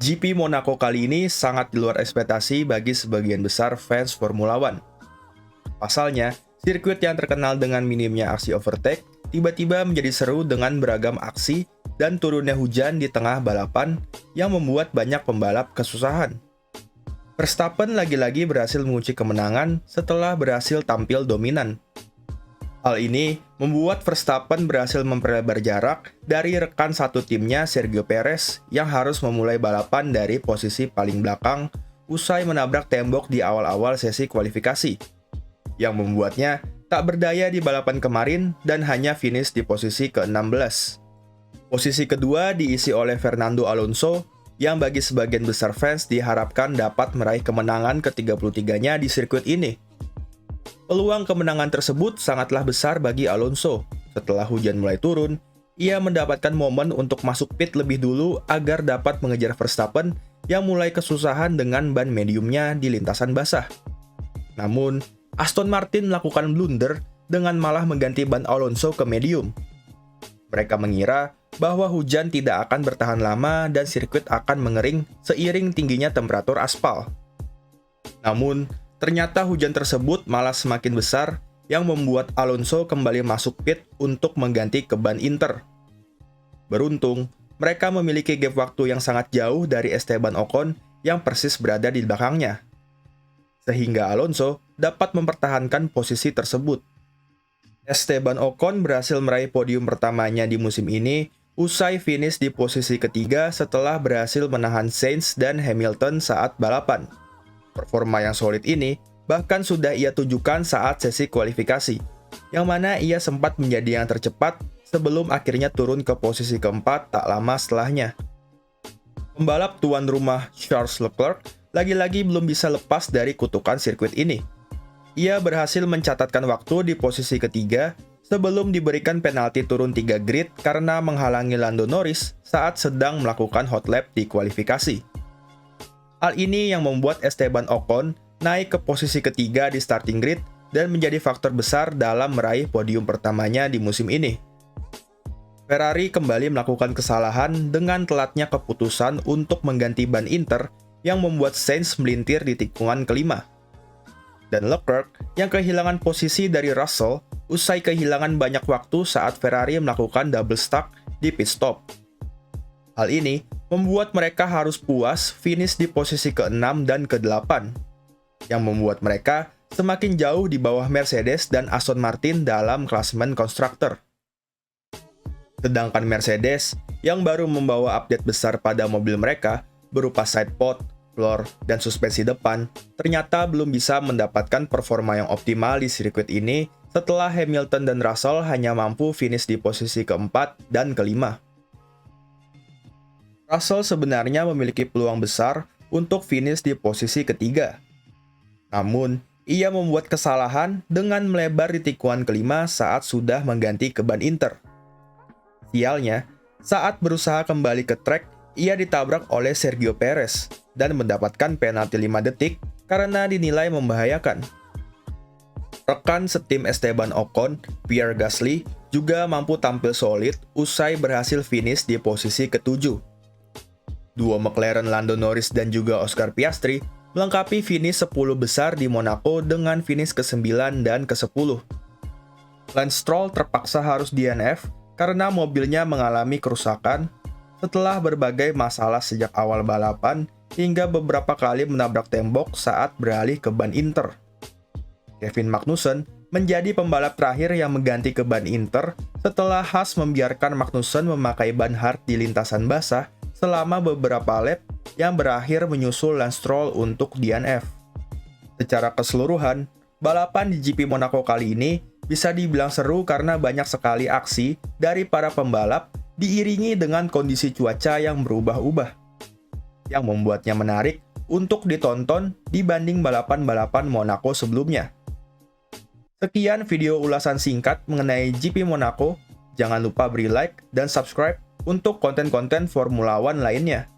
GP Monaco kali ini sangat di luar ekspektasi bagi sebagian besar fans Formula One. Pasalnya, sirkuit yang terkenal dengan minimnya aksi overtake tiba-tiba menjadi seru dengan beragam aksi dan turunnya hujan di tengah balapan yang membuat banyak pembalap kesusahan. Verstappen lagi-lagi berhasil mengunci kemenangan setelah berhasil tampil dominan. Hal ini membuat Verstappen berhasil memperlebar jarak dari rekan satu timnya Sergio Perez yang harus memulai balapan dari posisi paling belakang usai menabrak tembok di awal-awal sesi kualifikasi, yang membuatnya tak berdaya di balapan kemarin dan hanya finish di posisi ke-16. Posisi kedua diisi oleh Fernando Alonso yang bagi sebagian besar fans diharapkan dapat meraih kemenangan ke-33-nya di sirkuit ini. Peluang kemenangan tersebut sangatlah besar bagi Alonso. Setelah hujan mulai turun, ia mendapatkan momen untuk masuk pit lebih dulu agar dapat mengejar Verstappen yang mulai kesusahan dengan ban mediumnya di lintasan basah. Namun, Aston Martin melakukan blunder dengan malah mengganti ban Alonso ke medium. Mereka mengira bahwa hujan tidak akan bertahan lama dan sirkuit akan mengering seiring tingginya temperatur aspal. Namun, ternyata hujan tersebut malah semakin besar yang membuat Alonso kembali masuk pit untuk mengganti ke ban Inter. Beruntung, mereka memiliki gap waktu yang sangat jauh dari Esteban Ocon yang persis berada di belakangnya, sehingga Alonso dapat mempertahankan posisi tersebut. Esteban Ocon berhasil meraih podium pertamanya di musim ini usai finish di posisi ketiga setelah berhasil menahan Sainz dan Hamilton saat balapan. Performa yang solid ini bahkan sudah ia tunjukkan saat sesi kualifikasi, yang mana ia sempat menjadi yang tercepat sebelum akhirnya turun ke posisi keempat tak lama setelahnya. Pembalap tuan rumah Charles Leclerc lagi-lagi belum bisa lepas dari kutukan sirkuit ini. Ia berhasil mencatatkan waktu di posisi ketiga sebelum diberikan penalti turun 3 grid karena menghalangi Lando Norris saat sedang melakukan hot lap di kualifikasi. Hal ini yang membuat Esteban Ocon naik ke posisi ketiga di starting grid dan menjadi faktor besar dalam meraih podium pertamanya di musim ini. Ferrari kembali melakukan kesalahan dengan telatnya keputusan untuk mengganti ban Inter yang membuat Sainz melintir di tikungan kelima. Dan Leclerc yang kehilangan posisi dari Russell usai kehilangan banyak waktu saat Ferrari melakukan double stack di pit stop. Hal ini membuat mereka harus puas finish di posisi ke-6 dan ke-8, yang membuat mereka semakin jauh di bawah Mercedes dan Aston Martin dalam klasemen konstruktor. Sedangkan Mercedes, yang baru membawa update besar pada mobil mereka, berupa sidepod, floor, dan suspensi depan, ternyata belum bisa mendapatkan performa yang optimal di sirkuit ini setelah Hamilton dan Russell hanya mampu finish di posisi ke-4 dan ke-5. Russell sebenarnya memiliki peluang besar untuk finish di posisi ketiga. Namun, ia membuat kesalahan dengan melebar di tikungan kelima saat sudah mengganti ke ban Inter. Sialnya, saat berusaha kembali ke trek, ia ditabrak oleh Sergio Perez dan mendapatkan penalti 5 detik karena dinilai membahayakan. Rekan setim Esteban Ocon, Pierre Gasly, juga mampu tampil solid usai berhasil finish di posisi ke-7. Duo McLaren Lando Norris dan juga Oscar Piastri melengkapi finish 10 besar di Monaco dengan finish ke-9 dan ke-10. Lance Stroll terpaksa harus DNF karena mobilnya mengalami kerusakan setelah berbagai masalah sejak awal balapan hingga beberapa kali menabrak tembok saat beralih ke ban Inter. Kevin Magnussen menjadi pembalap terakhir yang mengganti ke ban Inter setelah Haas membiarkan Magnussen memakai ban hard di lintasan basah selama beberapa lap yang berakhir menyusul Lance Stroll untuk DNF. Secara keseluruhan, balapan di GP Monaco kali ini bisa dibilang seru karena banyak sekali aksi dari para pembalap diiringi dengan kondisi cuaca yang berubah-ubah, yang membuatnya menarik untuk ditonton dibanding balapan-balapan Monaco sebelumnya. Sekian video ulasan singkat mengenai GP Monaco. Jangan lupa beri like dan subscribe untuk konten-konten Formula One lainnya.